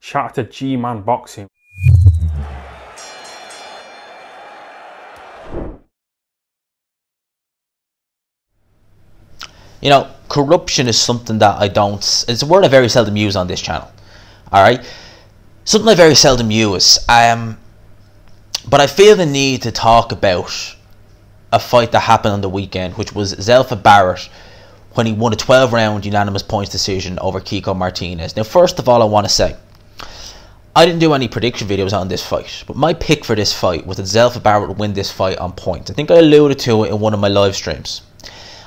Shout out to G-Man Boxing. You know, corruption is something that it's a word I very seldom use on this channel. Alright? Something I very seldom use. But I feel the need to talk about a fight that happened on the weekend, which was Zelfa Barrett, when he won a 12-round unanimous points decision over Kiko Martinez. Now, first of all, I want to say, I didn't do any prediction videos on this fight, but my pick for this fight was that Zelfa Barrett would win this fight on points. I think I alluded to it in one of my live streams.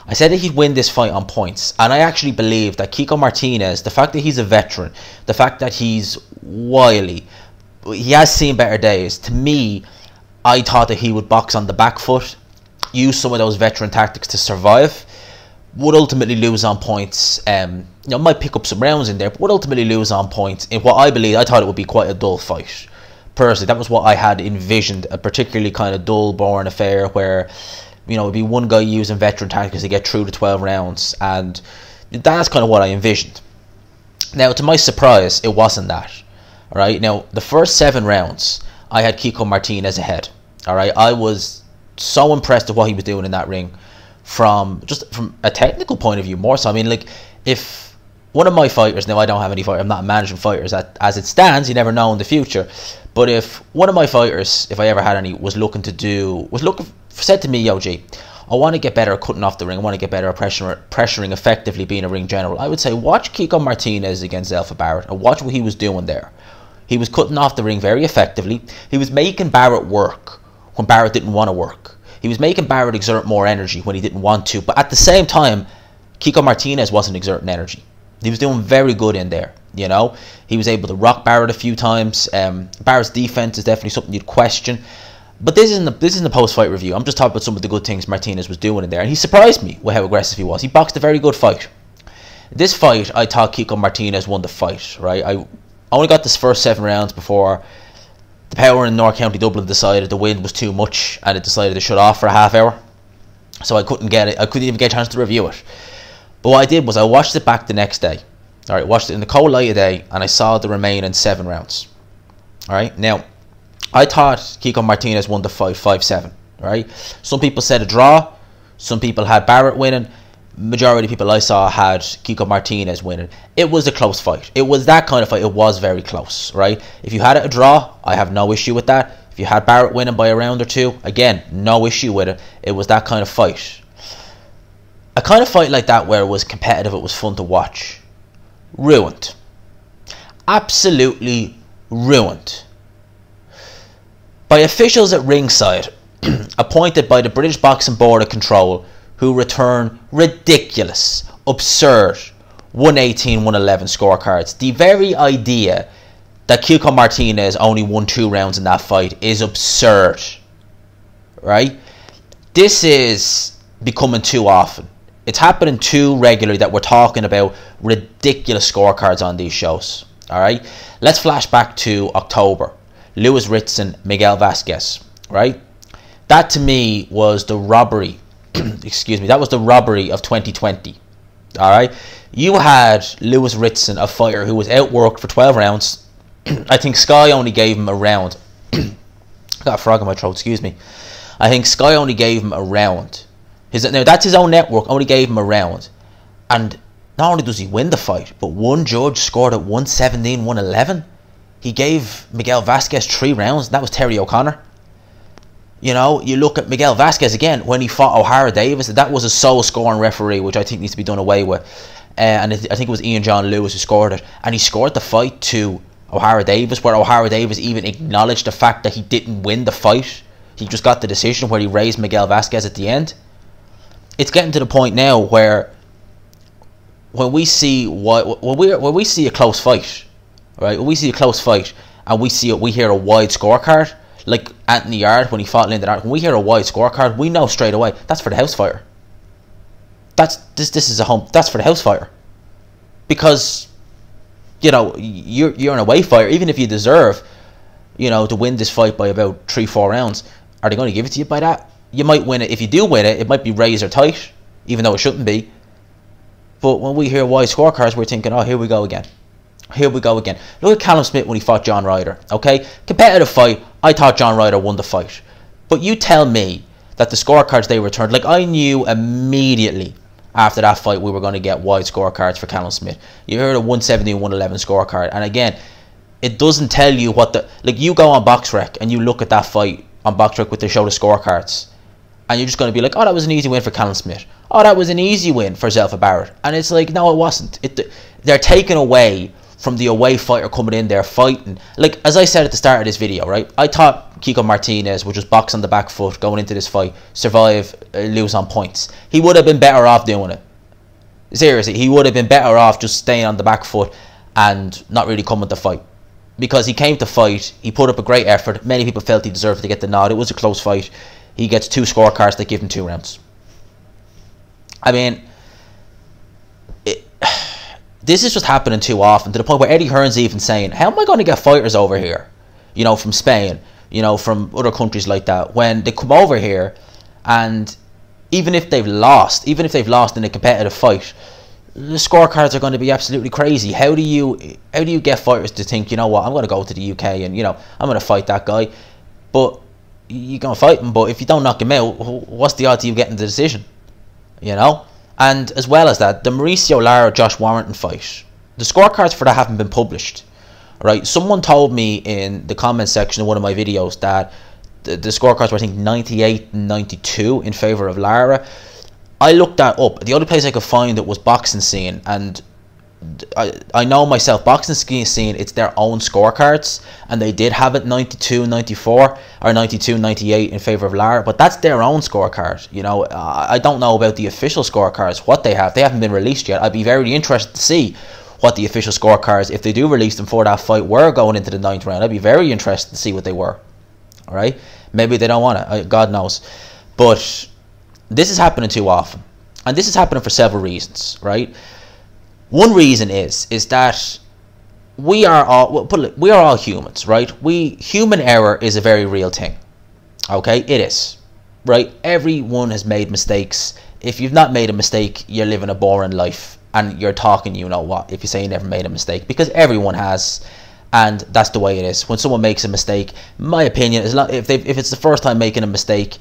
I said that he'd win this fight on points, and I actually believe that Kiko Martinez, the fact that he's a veteran, the fact that he's wily, he has seen better days. To me, I thought that he would box on the back foot, use some of those veteran tactics to survive, would ultimately lose on points. You know, might pick up some rounds in there, but would ultimately lose on points in what I thought it would be quite a dull fight. Personally, that was what I had envisioned, a particularly kind of dull, boring affair where, you know, it'd be one guy using veteran tactics to get through the 12 rounds, and that's kind of what I envisioned. Now, to my surprise, it wasn't that. Alright, now, the first 7 rounds, I had Kiko Martinez ahead. Alright, I was so impressed with what he was doing in that ring from a technical point of view, more so. I mean, like, if one of my fighters, now I don't have any fighter, I'm not managing fighters as it stands, you never know in the future, but if one of my fighters, if I ever had any, said to me, yo G, I want to get better at cutting off the ring, I want to get better at pressuring effectively, being a ring general, I would say watch Kiko Martinez against Zelfa Barrett and watch what he was doing there. He was cutting off the ring very effectively. He was making Barrett work when Barrett didn't want to work. He was making Barrett exert more energy when he didn't want to, but at the same time, Kiko Martinez wasn't exerting energy. He was doing very good in there, you know. He was able to rock Barrett a few times. Barrett's defense is definitely something you'd question. But this isn't a post-fight review. I'm just talking about some of the good things Martinez was doing in there. And he surprised me with how aggressive he was. He boxed a very good fight. This fight, I thought Kiko Martinez won the fight, right? I only got this first 7 rounds before the power in North County Dublin decided the wind was too much and it decided to shut off for a half hour. So I couldn't get it. I couldn't even get a chance to review it. But what I did was I watched it back the next day. Alright, watched it in the cold light of day, and I saw the remaining 7 rounds. Alright, now, I thought Kiko Martinez won the fight 5-7. Alright, some people said a draw, some people had Barrett winning, majority of people I saw had Kiko Martinez winning. It was a close fight. It was that kind of fight. It was very close, right? If you had it a draw, I have no issue with that. If you had Barrett winning by a round or 2, again, no issue with it. It was that kind of fight. A kind of fight like that where it was competitive, it was fun to watch. Ruined. Absolutely ruined. By officials at ringside, appointed by the British Boxing Board of Control, who return ridiculous, absurd 118, 111 scorecards. The very idea that Kiko Martinez only won 2 rounds in that fight is absurd. Right? This is becoming too often. It's happening too regularly that we're talking about ridiculous scorecards on these shows. Alright? Let's flash back to October. Lewis Ritson, Miguel Vasquez. Right? That to me was the robbery. Excuse me. That was the robbery of 2020. Alright? You had Lewis Ritson, a fighter who was outworked for 12 rounds. I think Sky only gave him a round. Got a frog in my throat, excuse me. I think Sky only gave him a round. Now, that's his own network, only gave him a round. And not only does he win the fight, but one judge scored at 117, 111. He gave Miguel Vasquez 3 rounds, and that was Terry O'Connor. You know, you look at Miguel Vasquez again, when he fought O'Hara Davis, that was a sole scoring referee, which I think needs to be done away with. And I think it was Ian John Lewis who scored it. And he scored the fight to O'Hara Davis, where O'Hara Davis even acknowledged the fact that he didn't win the fight. He just got the decision where he raised Miguel Vasquez at the end. It's getting to the point now where when we see a close fight, right? When we see a close fight and we hear a wide scorecard, like Anthony Yard when he fought Lyndon Art, when we hear a wide scorecard, we know straight away that's for the house fighter. That's for the house fighter, because you know you're an away fighter. Even if you deserve, you know, to win this fight by about 3-4 rounds, are they going to give it to you by that? You might win it. If you do win it, it might be razor tight, even though it shouldn't be. But when we hear wide scorecards, we're thinking, oh, here we go again. Here we go again. Look at Callum Smith when he fought John Ryder. Okay, competitive fight. I thought John Ryder won the fight, but you tell me that the scorecards they returned, like I knew immediately after that fight we were going to get wide scorecards for Callum Smith. You heard a 170 and 111 scorecard, and again, it doesn't tell you what the, like you go on BoxRec and you look at that fight on BoxRec with the show the scorecards, and you're just going to be like, oh, that was an easy win for Callum Smith. Oh, that was an easy win for Zelfa Barrett. And it's like, no, it wasn't. They're taking away from the away fighter coming in there fighting. Like, as I said at the start of this video, right? I thought Kiko Martinez would just box on the back foot going into this fight, survive, lose on points. He would have been better off doing it. Seriously, he would have been better off just staying on the back foot and not really coming to fight. Because he came to fight, he put up a great effort. Many people felt he deserved to get the nod. It was a close fight. He gets 2 scorecards that give him 2 rounds. I mean, this is just happening too often, to the point where Eddie Hearn's even saying, how am I going to get fighters over here, you know, from Spain, you know, from other countries like that, when they come over here and even if they've lost in a competitive fight, the scorecards are going to be absolutely crazy. How do you get fighters to think, you know what, I'm going to go to the UK and, you know, I'm going to fight that guy, but you're going to fight him, but if you don't knock him out, what's the odds of you getting the decision, you know? And as well as that, the Mauricio Lara Josh Warrington fight, the scorecards for that haven't been published, right? Someone told me in the comment section of one of my videos that the scorecards were, I think, 98 and 92 in favour of Lara. I looked that up. The only place I could find it was Boxing Scene, and I know myself, Boxing Scene, it's their own scorecards, and they did have it 92 94 or 92 98 in favour of Lara, but that's their own scorecard, you know. I don't know about the official scorecards, what they haven't been released yet. I'd be very interested to see what the official scorecards, if they do release them for that fight, were going into the 9th round. I'd be very interested to see what they were. Alright, maybe they don't want it, God knows, but this is happening too often, and this is happening for several reasons, right? One reason is that we are all humans, right? Human error is a very real thing. Okay, it is, right? Everyone has made mistakes. If you've not made a mistake, you're living a boring life, and you're talking, you know what, if you say you never made a mistake, because everyone has, and that's the way it is. When someone makes a mistake, my opinion is, if it's the first time making a mistake,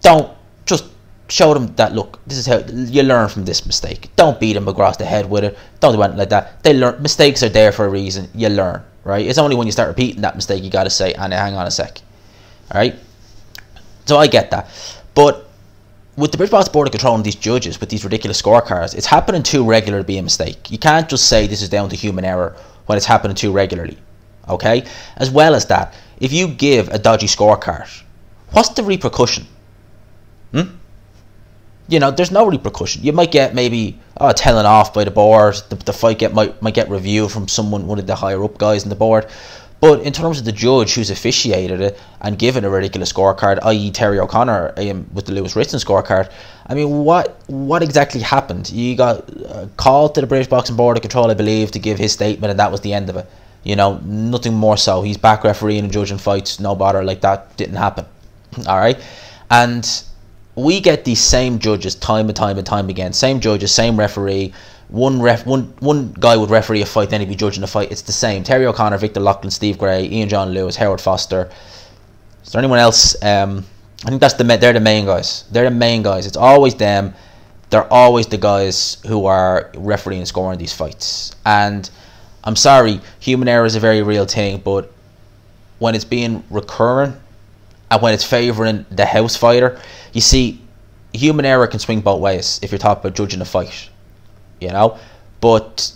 don't just show them that, look, this is how you learn from this mistake. Don't beat them across the head with it. Don't do anything like that. They learn. Mistakes are there for a reason. You learn, right? It's only when you start repeating that mistake you got to say, and hang on a sec. All right? So I get that. But with the British Box Board of Control and these judges with these ridiculous scorecards, it's happening too regular to be a mistake. You can't just say this is down to human error when it's happening too regularly. Okay? As well as that, if you give a dodgy scorecard, what's the repercussion? You know, there's no repercussion. You might get maybe telling off by the board. The fight might get reviewed from one of the higher up guys on the board. But in terms of the judge who's officiated it and given a ridiculous scorecard, i.e. Terry O'Connor with the Lewis Ritson scorecard, I mean, what exactly happened? You got called to the British Boxing Board of Control, I believe, to give his statement, and that was the end of it. You know, nothing more so. He's back refereeing and judging fights. No bother, like that didn't happen. All right, and we get these same judges time and time again. Same judges, same referee. One guy would referee a fight, then he'd be judging the fight. It's the same. Terry O'Connor, Victor Loughlin, Steve Gray, Ian John Lewis, Howard Foster. Is there anyone else? I think they're the main guys. They're the main guys. It's always them. They're always the guys who are refereeing and scoring these fights. And I'm sorry, human error is a very real thing, but when it's being recurrent and when it's favouring the house fighter, you see, human error can swing both ways if you're talking about judging a fight, you know. But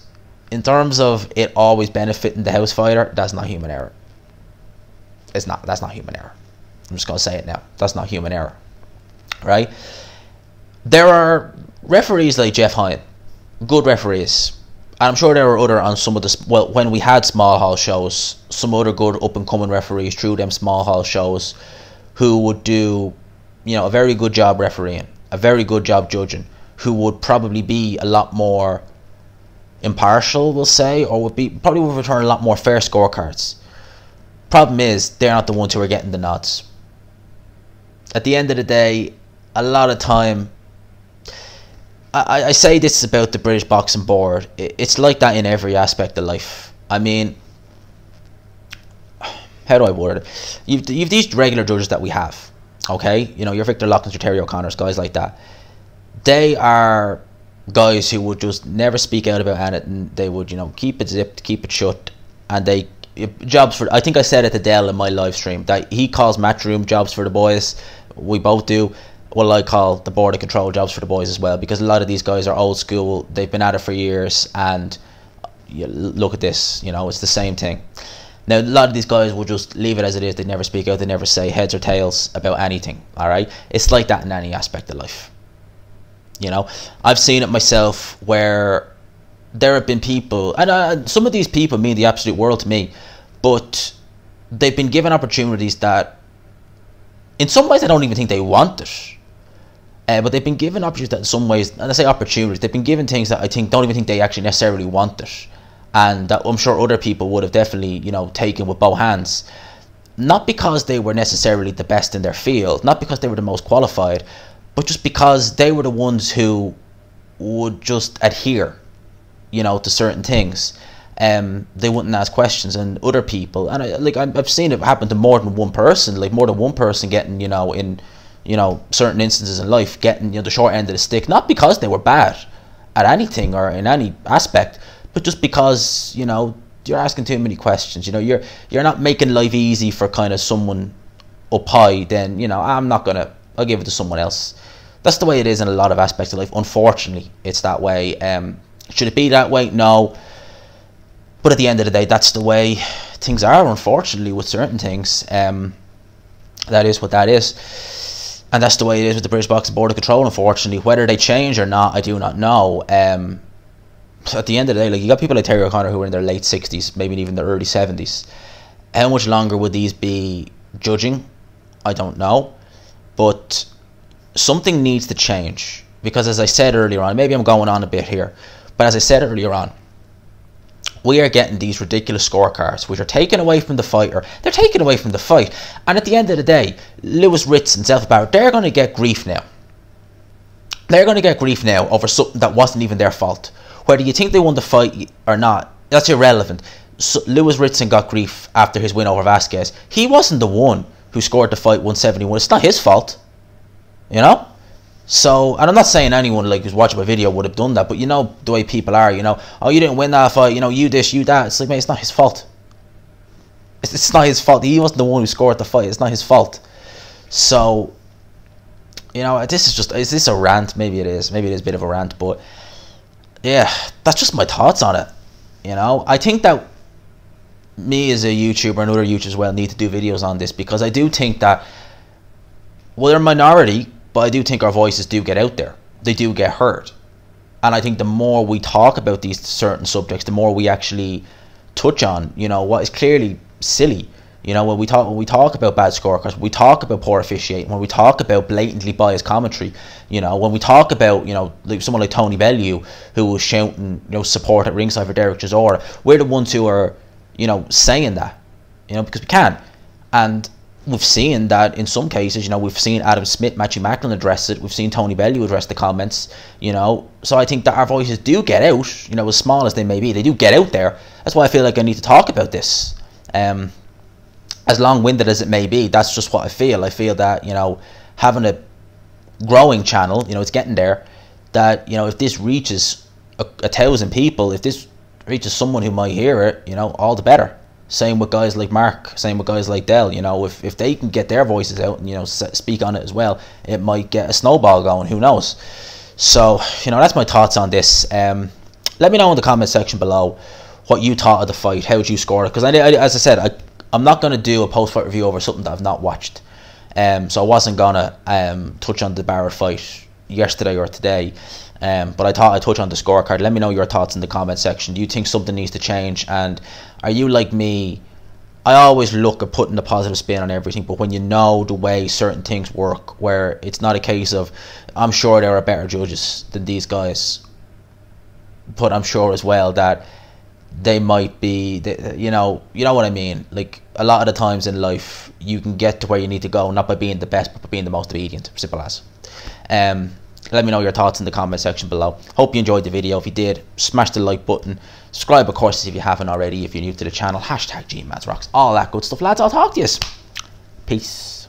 in terms of it always benefiting the house fighter, that's not human error. It's not. That's not human error. I'm just going to say it now. That's not human error, right? There are referees like Jeff Hine, good referees. And I'm sure there are other on some of the, well, when we had small hall shows, some other good up and coming referees through them small hall shows who would do, you know, a very good job refereeing, a very good job judging, who would probably be a lot more impartial, we'll say, or probably would return a lot more fair scorecards. Problem is, they're not the ones who are getting the nods. At the end of the day, a lot of time, I say this about the British Boxing Board. It's like that in every aspect of life. I mean, how do I word it? You've these regular judges that we have, okay? You know, your Victor Loughlin's, your Terry O'Connors, guys like that. They are guys who would just never speak out about anything. They would, you know, keep it zipped, keep it shut, and they jobs for. I think I said it to Dell in my live stream that he calls matchroom jobs for the boys. We both do. Well, I call the board of control jobs for the boys as well, because a lot of these guys are old school. They've been at it for years, and you look at this. You know, it's the same thing. Now, a lot of these guys will just leave it as it is. They never speak out. They never say heads or tails about anything. All right, it's like that in any aspect of life. You know, I've seen it myself where there have been people, and some of these people mean the absolute world to me, but they've been given opportunities that, in some ways, I don't even think they want it. But they've been given opportunities that, in some ways, and I say opportunities, they've been given things that I don't even think they actually necessarily want it, and that I'm sure other people would have definitely, you know, taken with both hands. Not because they were necessarily the best in their field, not because they were the most qualified, but just because they were the ones who would just adhere, you know, to certain things. They wouldn't ask questions, and other people, and I've seen it happen to more than one person, like more than one person getting, you know, in, you know, certain instances in life, getting, you know, the short end of the stick, not because they were bad at anything or in any aspect, but just because, you know, you're asking too many questions. You know, you're not making life easy for kind of someone up high. Then, you know, I'll give it to someone else. That's the way it is in a lot of aspects of life. Unfortunately, it's that way. Should it be that way? No. But at the end of the day, that's the way things are, unfortunately, with certain things. That is what that is. And that's the way it is with the British Boxing Board of Control, unfortunately. Whether they change or not, I do not know. At the end of the day, like, you got people like Terry O'Connor who are in their late 60s, maybe even their early 70s. How much longer would these be judging? I don't know. But something needs to change. Because as I said earlier on, maybe I'm going on a bit here, but as I said earlier on, we are getting these ridiculous scorecards which are taken away from the fighter. They're taken away from the fight. And at the end of the day, Lewis Ritz and Zelfa Barrett, they're going to get grief now. They're going to get grief now over something that wasn't even their fault. Whether you think they won the fight or not, that's irrelevant. So Lewis Ritson got grief after his win over Vasquez. He wasn't the one who scored the fight 171. It's not his fault. You know? So, and I'm not saying anyone like who's watching my video would have done that, but you know the way people are, you know, oh, you didn't win that fight, you know, you this, you that. It's like, mate, it's not his fault. It's not his fault. He wasn't the one who scored the fight. It's not his fault. So, you know, this is just, is this a rant? Maybe it is. Maybe it is a bit of a rant, but yeah, that's just my thoughts on it. You know, I think that me as a YouTuber and other YouTubers as well need to do videos on this, because I do think that, well, they're a minority, but I do think our voices do get out there. They do get heard. And I think the more we talk about these certain subjects, the more we actually touch on, you know, what is clearly silly. You know, when we talk about bad scorecards, we talk about poor officiating, when we talk about blatantly biased commentary, you know, when we talk about, you know, like someone like Tony Bellew, who was shouting, you know, support at ringside for Derek Chisora, we're the ones who are, you know, saying that, you know, because we can. And we've seen that in some cases, you know, we've seen Adam Smith, Matthew Macklin address it, we've seen Tony Bellew address the comments, you know, so I think that our voices do get out, you know, as small as they may be, they do get out there. That's why I feel like I need to talk about this. As long-winded as it may be, that's just what I feel. I feel that, you know, having a growing channel, you know, it's getting there, that, you know, if this reaches 1,000 people, if this reaches someone who might hear it, you know, all the better. Same with guys like Mark, same with guys like Dell, you know, if they can get their voices out and, you know, speak on it as well, it might get a snowball going, who knows. So, you know, that's my thoughts on this. Let me know in the comment section below what you thought of the fight, how did you score it, because as I said, I'm not going to do a post-fight review over something that I've not watched. So I wasn't going to touch on the Barrett fight yesterday or today. But I thought I'd touch on the scorecard. Let me know your thoughts in the comment section. Do you think something needs to change? And are you like me? I always look at putting the positive spin on everything, but when you know the way certain things work, where it's not a case of, I'm sure there are better judges than these guys, but I'm sure as well that they might be, you know what I mean. Like, a lot of the times in life, you can get to where you need to go not by being the best, but by being the most obedient. Simple as. Let me know your thoughts in the comment section below. Hope you enjoyed the video. If you did, smash the like button. Subscribe, of course, if you haven't already. If you're new to the channel, hashtag GMadsRocks. All that good stuff, lads. I'll talk to you. Peace.